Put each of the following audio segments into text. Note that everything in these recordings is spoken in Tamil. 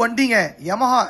வண்டிங்க யமஹா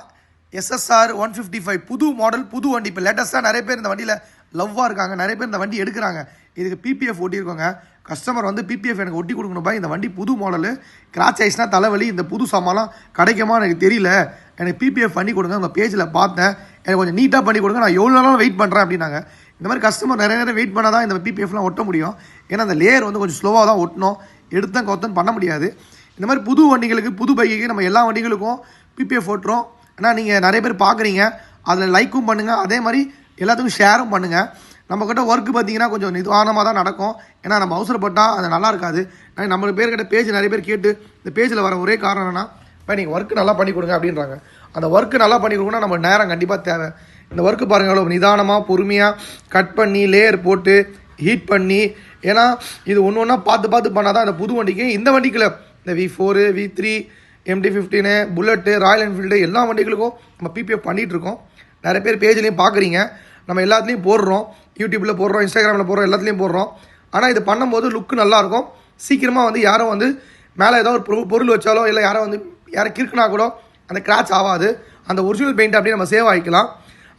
எஸ்எஸ்ஆர் 155 புது மாடல் புது வண்டி. இப்போ லேட்டஸ்ட்டாக நிறைய பேர் இந்த வண்டியில் லவ்வாக இருக்காங்க, நிறைய பேர் இந்த வண்டி எடுக்கிறாங்க. இதுக்கு பிபிஎஃப் ஒட்டியிருக்கோங்க. கஸ்டமர் வந்து பிபிஎஃப் எனக்கு ஒட்டி கொடுக்கணும்பா, இந்த வண்டி புது மாடலு, கிராச் ஆயிடுச்சுன்னா தலைவலி, இந்த புது சாமான்லாம் கிடைக்குமா எனக்கு தெரியல, எனக்கு பிபிஎஃப் பண்ணி கொடுங்க, உங்கள் பேஜில் பார்த்தேன், எனக்கு கொஞ்சம் நீட்டாக பண்ணி கொடுங்க, நான் எவ்வளோ நாளும் வெயிட் பண்ணுறேன் அப்படின்னாங்க. இந்த மாதிரி கஸ்டமர் நிறைய நேரம் வெயிட் பண்ணால் தான் இந்த பிபிஎஃப்லாம் ஒட்ட முடியும். ஏன்னா அந்த லேயர் வந்து கொஞ்சம் ஸ்லோவாக தான் ஒட்டணும், எடுத்தேன் கொத்தன் பண்ண முடியாது. இந்த மாதிரி புது வண்டிகளுக்கு புது பைக்குக்கு நம்ம எல்லா வண்டிகளுக்கும் பிபிஎஃப் ஓட்டுறோம். ஆனால் நீங்கள் நிறைய பேர் பார்க்குறீங்க, அதில் லைக்கும் பண்ணுங்கள், அதே மாதிரி எல்லாத்துக்கும் ஷேரும் பண்ணுங்கள். நம்மக்கிட்ட ஒர்க்கு பார்த்தீங்கன்னா கொஞ்சம் நிதானமாக தான் நடக்கும். ஏன்னா நம்ம அவசரப்பட்டால் அது நல்லா இருக்காது. நம்ம பேர்கிட்ட பேஜ் நிறைய பேர் கேட்டு இந்த பேஜில் வர ஒரே காரணம் என்னன்னா, இப்போ நீங்கள் ஒர்க்கு நல்லா பண்ணி கொடுங்க அப்படின்றாங்க. அந்த ஒர்க்கு நல்லா பண்ணி கொடுக்கணும்னா நம்ம நேரம் கண்டிப்பாக தேவை. இந்த ஒர்க்கு பாருங்கள் எவ்வளோ நிதானமாக பொறுமையாக கட் பண்ணி லேயர் போட்டு ஹீட் பண்ணி, ஏன்னா இது ஒன்று ஒன்றா பார்த்து பார்த்து பண்ணால் தான் அந்த புது வண்டிக்கு, இந்த வண்டிக்குள்ள இந்த V4 V3 MT-15 bullet Royal Enfield எல்லா வண்டிகளுக்கும் நம்ம பிபிஎஃப் பண்ணிகிட்ருக்கோம். நிறைய பேர் பேஜ்லேயும் பார்க்குறீங்க, நம்ம எல்லாத்துலேயும் போடுறோம், யூடியூப்பில் போடுறோம், இன்ஸ்டாகிராமில் போடுறோம், எல்லாத்துலேயும் போடுறோம். ஆனால் இது பண்ணும்போது லுக்கு நல்லாயிருக்கும். சீக்கிரமாக வந்து யாரும் வந்து மேலே ஏதோ ஒரு பொருள் வச்சாலோ இல்லை யாரை கிறுக்குனா கூட அந்த கிராச் ஆகாது. அந்த ஒரிஜினல் பெயிண்ட் அப்படியே நம்ம சேவ் ஆகிக்கலாம்.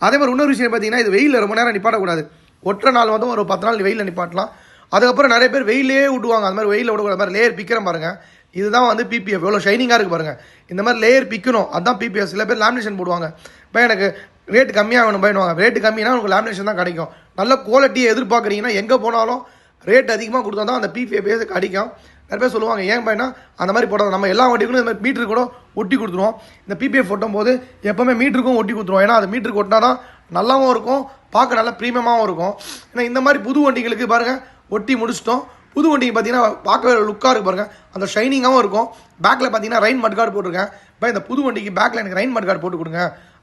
அதே மாதிரி இன்னொரு விஷயம் பார்த்தீங்கன்னா, இது வெயிலில் ரொம்ப நேரம் நிப்பாட்டக்கூடாது. ஒற்றை நாள் வந்து ஒரு 10 நாள் வெயிலில் நிப்பாட்டலாம். அதுக்கப்புறம் நிறைய பேர் வெயிலே விட்டுவாங்க, அந்த மாதிரி வெயிலில் விடக்கூடாது. மாதிரி லேயர் பிக்கிறேன் பாருங்கள், இதுதான் வந்து பிபிஎஃப் எவ்வளோ ஷைனிங்காக இருக்குது பாருங்கள். இந்த மாதிரி லேயர் பிக்கணும், அதுதான் பிபிஎஃப். சில பேர் லேமினேஷன் போடுவாங்க, இப்போ எனக்கு ரேட்டு கம்மியாக வேணும் பயனுவாங்க. ரேட்டு கம்மினா உங்களுக்கு லேமினேஷன் தான் கிடைக்கும். நல்ல குவாலிட்டியை எதிர்பார்க்குறீங்கன்னா எங்கே போனாலும் ரேட் அதிகமாக கொடுத்தா தான் அந்த பிபிஎஃப் கிடைக்கும். நிறைய பேர் சொல்லுவாங்க ஏன் பையனா அந்த மாதிரி போடாது, நம்ம எல்லா வண்டிக்கும் இந்த மாதிரி மீட்டருக்கு கூட ஒட்டி கொடுத்துருவோம். இந்த பிபிஎஃப் ஒட்டும் போது எப்போவுமே மீட்டருக்கும் ஒட்டி கொடுத்துருவோம். ஏன்னா அது மீட்டருக்கு ஒட்டினா தான் நல்லாவும் இருக்கும், பார்க்க நல்லா ப்ரீமியமாகவும் இருக்கும். ஏன்னா இந்த மாதிரி புது வண்டிகளுக்கு பாருங்கள் ஒட்டி முடிச்சிட்டோம். புது வண்டிக்கு பார்த்தீங்கன்னா பார்க்க லுக்காக இருக்குது பாருங்கள், அந்த ஷைனிங்காகவும் இருக்கும். பேக்கில் பார்த்தீங்கன்னா ரெயின் மட் கார்டு போட்டிருக்கேன். இப்போ இந்த புது வண்டிக்கு பேக்கில் எனக்கு ரெயின் மட் கார்டு போட்டு கொடுங்க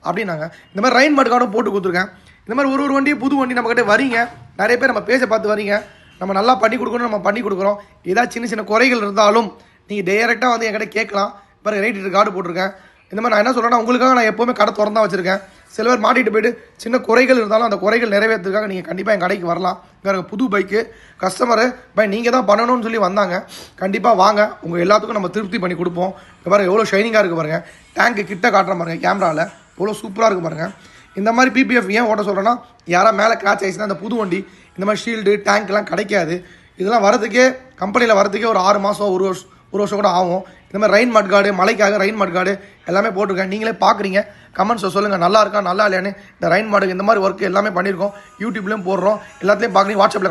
அப்படின்னாங்க. இந்த மாதிரி ரெயின் மட் கார்டும் போட்டு கொடுத்துருக்கேன். இந்த மாதிரி ஒரு வண்டியும் புது வண்டி நம்மக்கிட்ட வரீங்க, நிறைய பேர் நம்ம பேஜை பார்த்து வரீங்க, நம்ம நல்லா பண்ணி கொடுக்கணும், நம்ம பண்ணி கொடுக்குறோம். ஏதாவது சின்ன சின்ன குறைகள் இருந்தாலும் நீங்கள் டைரெக்டாக வந்து என்கிட்ட கேட்கலாம். பாருங்கள் ரேட் கார்டு போட்டிருக்கேன். இந்த மாதிரி நான் என்ன சொல்கிறேன்னா, உங்களுக்காக நான் எப்போவுமே கடை திறந்தா வச்சுருக்கேன். சில பேர் மாட்டிட்டு போய்ட்டு சின்ன குறைகள் இருந்தாலும் அந்த குறைகள் நிறைவேற்றுறதுக்காக நீங்கள் கண்டிப்பாக என் கடைக்கு வரலாம். வேறு புது பைக்கு கஸ்டமரு நீங்கள் தான் பண்ணணும்னு சொல்லி வந்தாங்க. கண்டிப்பாக வாங்க, உங்கள் எல்லாத்துக்கும் நம்ம திருப்தி பண்ணி கொடுப்போம். இப்போ பாருங்கள் எவ்வளோ ஷைனிங்காக இருக்குது பாருங்கள், டேங்க்கு கிட்ட காட்டுற பாருங்கள் கேமராவில் எவ்வளோ சூப்பராக இருக்குது பாருங்கள். இந்த மாதிரி பிபிஎஃப் ஏன் ஓட்ட சொல்கிறேன்னா, யாராவது மேலே கிராச் ஆயிடுச்சுன்னா அந்த புது வண்டி இந்த மாதிரி ஷீல்டு டேங்க்லாம் கிடைக்காது. இதெல்லாம் வரதுக்கே கம்பெனியில் வரதுக்கே ஒரு 6 மாதம் ஒரு வருஷம் கூட ஆகும். இந்த மாதிரி ரெயின் மட் கார்டு, மழைக்காக ரெயின் மட் கார்டு எல்லாமே போட்டிருக்கேன். நீங்களே பார்க்குறீங்க, கமெண்ட்ஸை சொல்லுங்கள் நல்லா இருக்கா நல்லா இல்லையான்னு. இந்த ரெயின் மாடுக்கு இந்த மாதிரி ஒர்க் எல்லாமே பண்ணியிருக்கோம், யூடியூப்லேயும் போடுறோம், எல்லாத்துலேயும் பார்க்குறீங்க, வாட்ஸ்அப்பில்